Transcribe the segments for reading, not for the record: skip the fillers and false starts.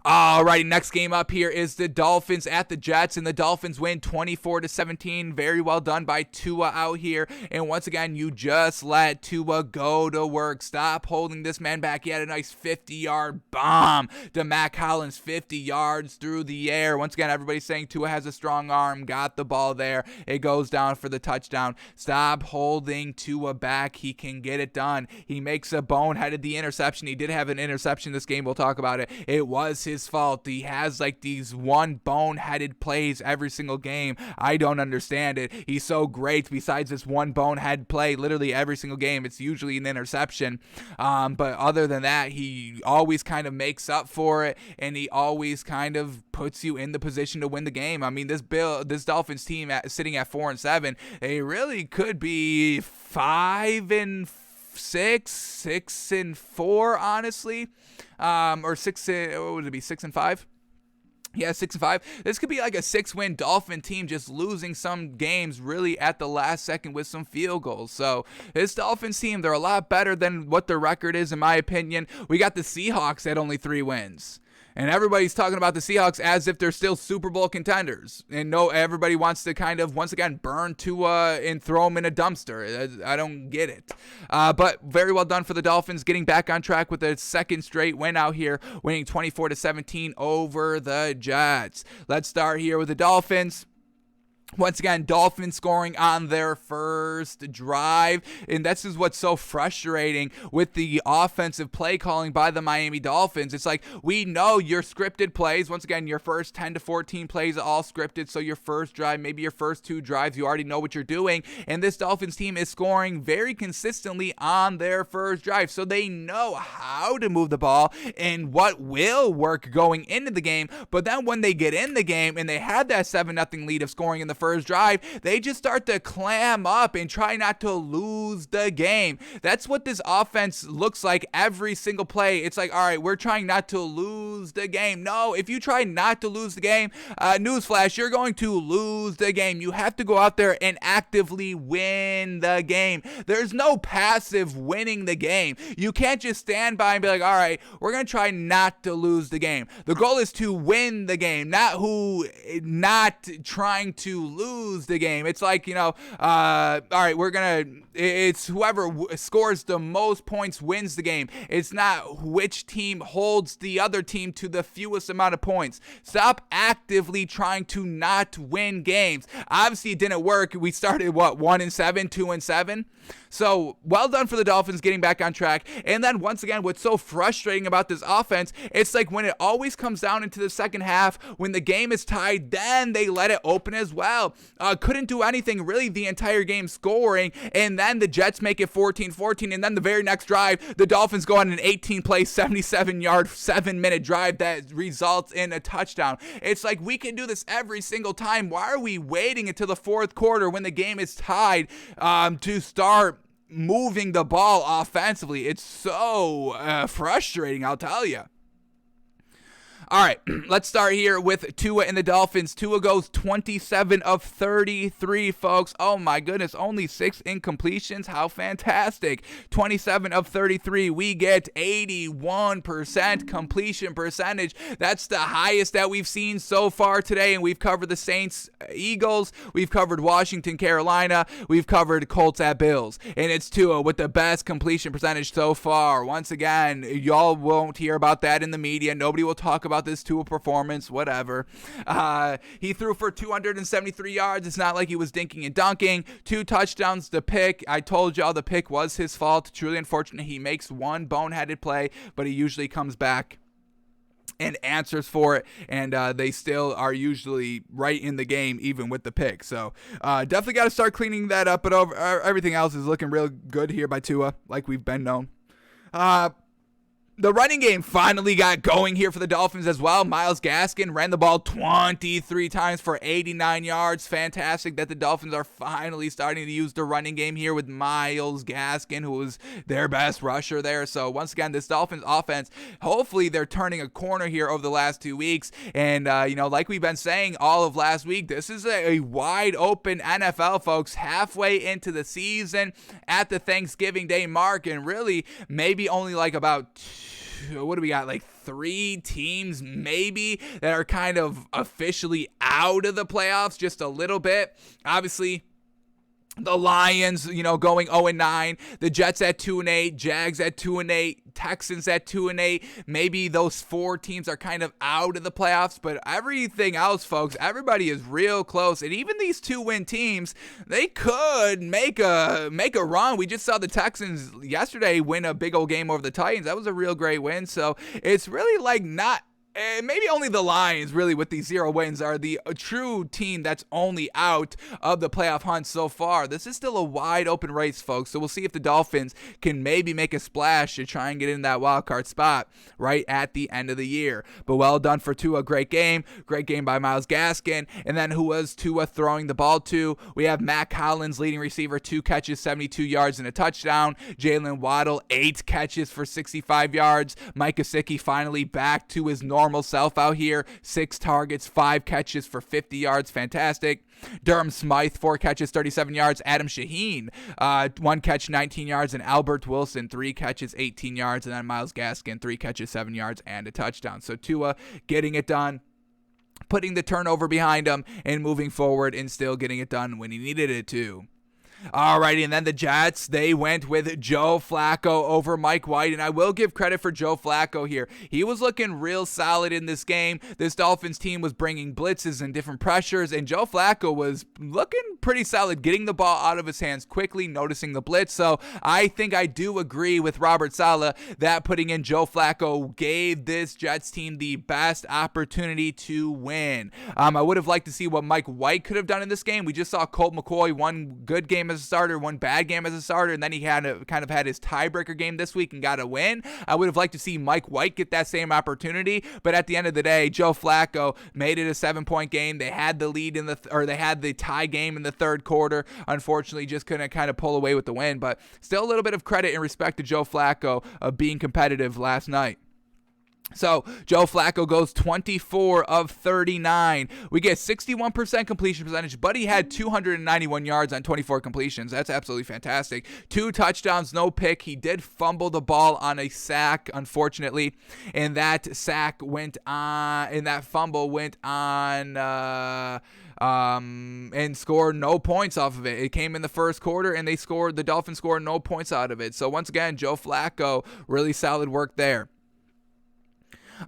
Alrighty, next game up here is the Dolphins at the Jets, and the Dolphins win 24-17. Very well done by Tua out here. And once again, you just let Tua go to work. Stop holding this man back. He had a nice 50-yard bomb to Mac Hollins, 50 yards through the air. Once again, everybody's saying Tua has a strong arm, got the ball there. It goes down for the touchdown. Stop holding Tua back. He can get it done. He makes a boneheaded the interception. He did have an interception this game. We'll talk about it. It was his fault. He has like these one boneheaded plays every single game. I don't understand it. He's so great. Besides this one bonehead play, literally every single game, it's usually an interception. But other than that, he always kind of makes up for it, and he always kind of puts you in the position to win the game. I mean, this Dolphins team sitting at 4-7, they really could be 5-6, 6-4, honestly. Or 6, what would it be, 6-5? Yeah, 6-5. This could be like a 6-win Dolphin team just losing some games really at the last second with some field goals. So this Dolphins team, they're a lot better than what their record is, in my opinion. We got the Seahawks at only 3 wins. And everybody's talking about the Seahawks as if they're still Super Bowl contenders. And no, everybody wants to kind of, once again, burn Tua and throw him in a dumpster. I don't get it. But very well done for the Dolphins, getting back on track with a second straight win out here, winning 24-17 over the Jets. Let's start here with the Dolphins. Once again, Dolphins scoring on their first drive, and this is what's so frustrating with the offensive play calling by the Miami Dolphins. It's like, we know your scripted plays. Once again, your first 10 to 14 plays are all scripted, so your first drive, maybe your first 2 drives, you already know what you're doing, and this Dolphins team is scoring very consistently on their first drive, so they know how to move the ball and what will work going into the game. But then when they get in the game and they had that 7-0 lead of scoring in the first drive, they just start to clam up and try not to lose the game. That's what this offense looks like every single play. It's like, all right, we're trying not to lose the game. No, if you try not to lose the game, newsflash, you're going to lose the game. You have to go out there and actively win the game. There's no passive winning the game. You can't just stand by and be like, all right, we're going to try not to lose the game. The goal is to win the game, not trying to lose the game. It's like, all right, it's whoever scores the most points wins the game. It's not which team holds the other team to the fewest amount of points. Stop actively trying to not win games. Obviously, it didn't work. We started, 1-7, 2-7? So, well done for the Dolphins getting back on track. And then, once again, what's so frustrating about this offense, it's like when it always comes down into the second half, when the game is tied, then they let it open as well. Couldn't do anything really the entire game scoring, and then the Jets make it 14-14, and then the very next drive, the Dolphins go on an 18-play, 77-yard, 7-minute drive that results in a touchdown. It's like, we can do this every single time. Why are we waiting until the fourth quarter when the game is tied to start moving the ball offensively? It's so frustrating, I'll tell you. All right, let's start here with Tua and the Dolphins. Tua goes 27 of 33, folks. Oh, my goodness, only 6 incompletions. How fantastic. 27 of 33. We get 81% completion percentage. That's the highest that we've seen so far today, and we've covered the Saints, Eagles. We've covered Washington, Carolina. We've covered Colts at Bills. And it's Tua with the best completion percentage so far. Once again, y'all won't hear about that in the media. Nobody will talk about this Tua performance, whatever. He threw for 273 yards. It's not like he was dinking and dunking. 2 touchdowns. The pick, I told y'all the pick was his fault. Truly unfortunate. He makes one boneheaded play, but he usually comes back and answers for it, and they still are usually right in the game even with the pick. So definitely got to start cleaning that up, but everything else is looking real good here by Tua, like we've been known. The running game finally got going here for the Dolphins as well. Myles Gaskin ran the ball 23 times for 89 yards. Fantastic that the Dolphins are finally starting to use the running game here with Myles Gaskin, who was their best rusher there. So once again, this Dolphins offense, hopefully they're turning a corner here over the last 2 weeks. And, like we've been saying all of last week, this is a wide open NFL, folks, halfway into the season at the Thanksgiving Day mark. And really, maybe only like about, what do we got, like 3 teams maybe that are kind of officially out of the playoffs just a little bit. Obviously, the Lions, going 0-9. The Jets at 2-8. Jags at 2-8. Texans at 2-8. Maybe those 4 teams are kind of out of the playoffs, but everything else, folks, everybody is real close. And even these 2-win teams, they could make a run. We just saw the Texans yesterday win a big old game over the Titans. That was a real great win. So it's really like not. And maybe only the Lions, really, with these 0 wins, are the true team that's only out of the playoff hunt so far. This is still a wide open race, folks. So we'll see if the Dolphins can maybe make a splash to try and get in that wild card spot right at the end of the year. But well done for Tua. Great game by Myles Gaskin. And then who was Tua throwing the ball to? We have Matt Collins, leading receiver, 2 catches, 72 yards and a touchdown. Jalen Waddle, 8 catches for 65 yards. Mike Gesicki finally back to his normal self out here. 6 targets, 5 catches for 50 yards. Fantastic. Durham Smythe, 4 catches, 37 yards. Adam Shaheen, 1 catch, 19 yards. And Albert Wilson, 3 catches, 18 yards. And then Myles Gaskin, 3 catches, 7 yards and a touchdown. So Tua getting it done, putting the turnover behind him and moving forward and still getting it done when he needed it to. Alrighty, and then the Jets, they went with Joe Flacco over Mike White, and I will give credit for Joe Flacco here. He was looking real solid in this game. This Dolphins team was bringing blitzes and different pressures, and Joe Flacco was looking pretty solid, getting the ball out of his hands quickly, noticing the blitz. So I think I do agree with Robert Saleh that putting in Joe Flacco gave this Jets team the best opportunity to win. I would have liked to see what Mike White could have done in this game. We just saw Colt McCoy, one good game as a starter, one bad game as a starter, and then he had kind of had his tiebreaker game this week and got a win. I would have liked to see Mike White get that same opportunity, but at the end of the day, Joe Flacco made it a 7-point game. They had the lead they had the tie game in the third quarter. Unfortunately, just couldn't kind of pull away with the win, but still a little bit of credit in respect to Joe Flacco of being competitive last night. So Joe Flacco goes 24 of 39. We get 61% completion percentage, but he had 291 yards on 24 completions. That's absolutely fantastic. 2 touchdowns, no pick. He did fumble the ball on a sack, unfortunately, and that fumble went on and scored no points off of it. It came in the first quarter, and the Dolphins scored no points out of it. So once again, Joe Flacco, really solid work there.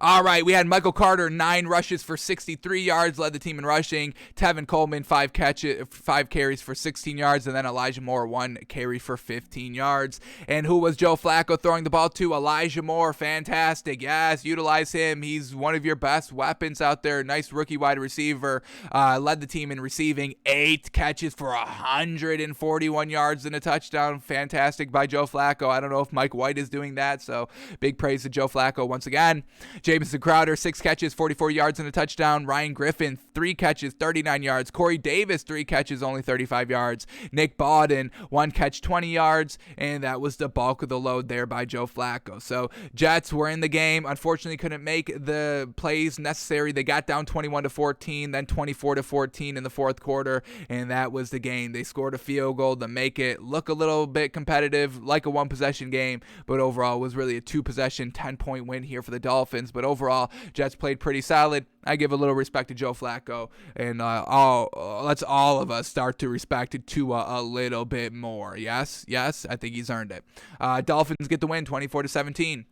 All right, we had Michael Carter, 9 rushes for 63 yards, led the team in rushing. Tevin Coleman, 5 carries for 16 yards, and then Elijah Moore, 1 carry for 15 yards. And who was Joe Flacco throwing the ball to? Elijah Moore, fantastic. Yes, utilize him. He's one of your best weapons out there. Nice rookie wide receiver. Led the team in receiving, 8 catches for 141 yards and a touchdown. Fantastic by Joe Flacco. I don't know if Mike White is doing that, so big praise to Joe Flacco once again. Jamison Crowder, 6 catches, 44 yards and a touchdown. Ryan Griffin, 3 catches, 39 yards. Corey Davis, 3 catches, only 35 yards. Nick Bawden, 1 catch, 20 yards. And that was the bulk of the load there by Joe Flacco. So Jets were in the game. Unfortunately, couldn't make the plays necessary. They got down 21-14, then 24-14 in the fourth quarter. And that was the game. They scored a field goal to make it look a little bit competitive, like a 1-possession game. But overall, it was really a 2-possession, 10-point win here for the Dolphins. But overall, Jets played pretty solid. I give a little respect to Joe Flacco, and let's all of us start to respect Tua a little bit more. Yes, I think he's earned it. Dolphins get the win, 24-17.